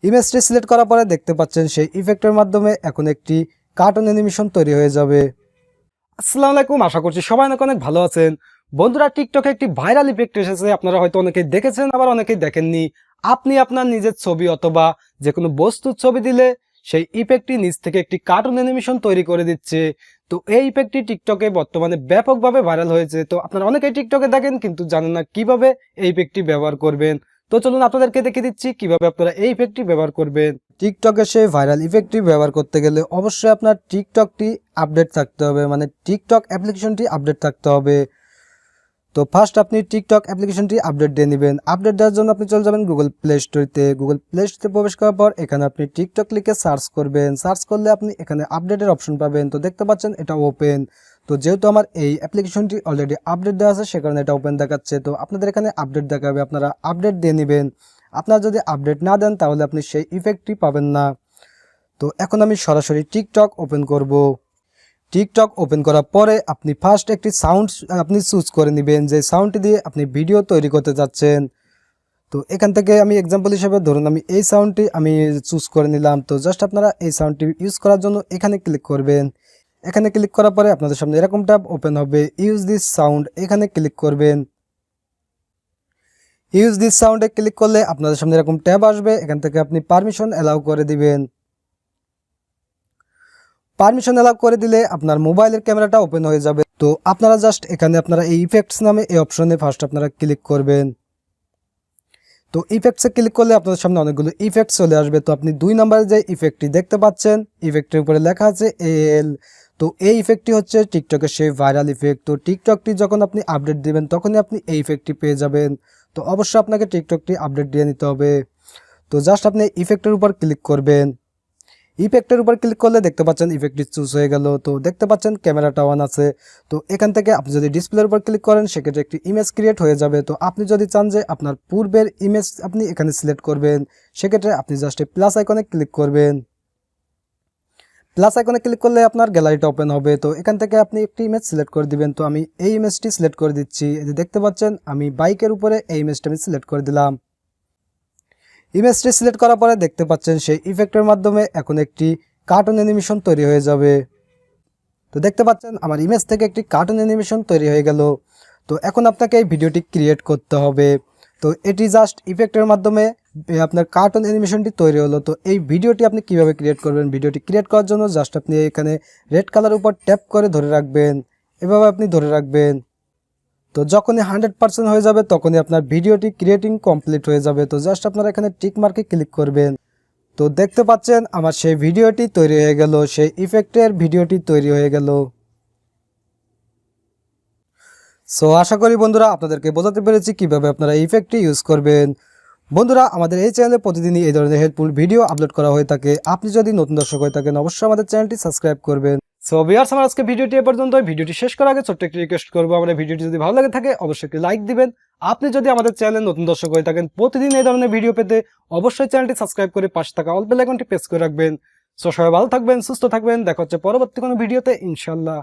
ইমেজটি select করার পরে দেখতে পাচ্ছেন সেই ইফেক্টের মাধ্যমে এখন একটি কার্টুন অ্যানিমেশন তৈরি হয়ে যাবে। আসসালামু আলাইকুম, আশা করছি সবাই অনেক অনেক ভালো আছেন। বন্ধুরা, টিকটকে একটি ভাইরাল ইফেক্ট এসেছে, আপনারা হয়তো অনেকেই দেখেছেন, আবার অনেকেই দেখেননি। আপনি আপনার নিজের ছবি অথবা যে কোনো বস্তুর ছবি দিলে সেই ইফেক্টটি নিজ থেকে একটি কার্টুন অ্যানিমেশন তৈরি করে দিচ্ছে। তো এই ইফেক্টটি টিকটকে বর্তমানে ব্যাপকভাবে ভাইরাল হয়েছে। তো আপনারা অনেকেই টিকটকে দেখেন কিন্তু জানেন না কিভাবে এই ইফেক্টটি ব্যবহার করবেন। তো চলুন আপনাদেরকে দেখিয়ে দিচ্ছি কিভাবে আপনারা এই ইফেক্টটি ব্যবহার করবেন। টিকটকে সেই ভাইরাল ইফেক্টটি ব্যবহার করতে গেলে অবশ্যই আপনার টিকটকটি আপডেট থাকতে হবে, মানে টিকটক অ্যাপ্লিকেশনটি আপডেট থাকতে হবে। তো ফার্স্ট আপনি টিকটক অ্যাপ্লিকেশনটি আপডেট দিয়ে নেবেন। আপডেট দেওয়ার জন্য আপনি চলে যাবেন গুগল প্লে স্টোরে। গুগল প্লে স্টোরে প্রবেশ করার পর এখানে আপনি টিকটক লিখে সার্চ করবেন। সার্চ করলে আপনি এখানে আপডেটের অপশন পাবেন। তো দেখতে পাচ্ছেন এটা ওপেন। তো যেহেতু আমার এই অ্যাপ্লিকেশনটি অলরেডি আপডেট দেওয়া আছে সে কারণে এটা ওপেন দেখাচ্ছে। তো আপনাদের এখানে আপডেট দেখাবে, আপনারা আপডেট দিয়ে নেবেন। আপনারা যদি আপডেট না দেন তাহলে আপনি সেই ইফেক্টটি পাবেন না। তো এখন আমি সরাসরি টিকটক ওপেন করব। টিকটক ওপেন করার পরে আপনি ফার্স্ট একটি সাউন্ড আপনি চুজ করে নেবেন, যে সাউন্ডটি দিয়ে আপনি ভিডিও তৈরি করতে যাচ্ছেন। তো এখান থেকে আমি এক্সাম্পল হিসেবে ধরুন আমি এই সাউন্ডটি আমি চুজ করে নিলাম। তো জাস্ট আপনারা এই সাউন্ডটি ইউজ করার জন্য এখানে ক্লিক করবেন। এখানে ক্লিক করার পরে আপনাদের সামনে এরকম ট্যাব ওপেন হবে, ইউজ দিস সাউন্ড, এখানে ক্লিক করবেন। ইউজ দিস সাউন্ডে ক্লিক করলে আপনাদের সামনে এরকম ট্যাব আসবে, এখান থেকে আপনি পারমিশন অ্যালাউ করে দিবেন। পারমিশন অ্যালাউ করে দিলে আপনার মোবাইলের ক্যামেরাটা ওপেন হয়ে যাবে। তো আপনারা জাস্ট এখানে আপনারা এই ইফেক্টস নামে এই অপশনে ফার্স্ট আপনারা ক্লিক করবেন। তো ইফেক্টসে ক্লিক করলে আপনাদের সামনে অনেকগুলো ইফেক্টস চলে আসবে। তো আপনি 2 নম্বরে যে ইফেক্টটি দেখতে পাচ্ছেন, ইফেক্টের উপরে লেখা আছে এল। তো এই ইফেক্টটি হচ্ছে টিকটকের সেই ভাইরাল ইফেক্ট। তো টিকটকটি যখন আপনি আপডেট দিবেন তখনই আপনি এই ইফেক্টটি পেয়ে যাবেন। তো অবশ্যই আপনাকে টিকটকটি আপডেট দিয়ে নিতে হবে। তো জাস্ট আপনি ইফেক্টের উপর ক্লিক করবেন। ইফেক্টের উপর ক্লিক করলে দেখতে পাচ্ছেন ইফেক্টটি চুজ হয়ে গেল। তো দেখতে পাচ্ছেন ক্যামেরাটা অন আছে। তো এখান থেকে আপনি যদি ডিসপ্লের উপর ক্লিক করেন সেক্ষেত্রে একটি ইমেজ ক্রিয়েট হয়ে যাবে। তো আপনি যদি চান যে আপনার পূর্বের ইমেজ আপনি এখানে সিলেক্ট করবেন, সেক্ষেত্রে আপনি জাস্ট এই প্লাস আইকনে ক্লিক করবেন। প্লাস আইকনে ক্লিক করলে আপনার গ্যালারিটা ওপেন হবে। তো এখান থেকে আপনি একটি ইমেজ সিলেক্ট করে দিবেন। তো আমি এই ইমেজটি সিলেক্ট করে দিচ্ছি। এই যে দেখতে পাচ্ছেন আমি বাইকের উপরে এই ইমেজটা আমি সিলেক্ট করে দিলাম। ইমেজটি সিলেক্ট করার পরে দেখতে পাচ্ছেন সেই ইফেক্টের মাধ্যমে এখন একটি কার্টুন অ্যানিমেশন তৈরি হয়ে যাবে। তো দেখতে পাচ্ছেন আমার ইমেজ থেকে একটি কার্টুন অ্যানিমেশন তৈরি হয়ে গেল। তো এখন আপনাকে এই ভিডিওটি ক্রিয়েট করতে হবে। তো এটি জাস্ট ইফেক্টের মাধ্যমে আপনার কার্টুন অ্যানিমেশনটি তৈরি হলো। তো এই ভিডিওটি আপনি কিভাবে ক্রিয়েট করবেন, ভিডিওটি ক্রিয়েট করার জন্য জাস্ট আপনি এখানে রেড কালার উপর ট্যাপ করে ধরে রাখবেন, এভাবে আপনি ধরে রাখবেন। তো যখনই 100% হয়ে যাবে তখনই আপনার ভিডিওটি ক্রিয়েটিং কমপ্লিট হয়ে যাবে। তো জাস্ট আপনারা এখানে টিক মার্কে ক্লিক করবেন। তো দেখতে পাচ্ছেন আমার সেই ভিডিওটি তৈরি হয়ে গেল, সেই ইফেক্টের ভিডিওটি তৈরি হয়ে গেল। সো আশা করি বন্ধুরা আপনাদেরকে বোঝাতে পেরেছি কিভাবে আপনারা ইফেক্টটি ইউজ করবেন। বন্ধুরা, আমাদের এই চ্যানেলে প্রতিদিনই এই ধরনের হেল্পফুল ভিডিও আপলোড করা হয়ে থাকে। আপনি যদি নতুন দর্শক হয়ে থাকেন অবশ্যই আমাদের চ্যানেলটি সাবস্ক্রাইব করবেন। সো ভিউয়ার্স, আমার আজকে ভিডিওটি এ পর্যন্ত। ভিডিওটি শেষ করার আগে ছোট্ট একটি রিকোয়েস্ট করবো, আমাদের ভিডিওটি যদি ভালো লাগে থাকে অবশ্যই একটি লাইক দিবেন। আপনি যদি আমাদের চ্যানেলে নতুন দর্শক হয়ে থাকেন প্রতিদিন এই ধরনের ভিডিও পেতে অবশ্যই চ্যানেলটি সাবস্ক্রাইব করে পাশে থাকা অল বেল আইকনটি প্রেস করে রাখবেন। সো সবাই ভালো থাকবেন, সুস্থ থাকবেন, দেখা হচ্ছে পরবর্তী কোনো ভিডিওতে ইনশাল্লাহ।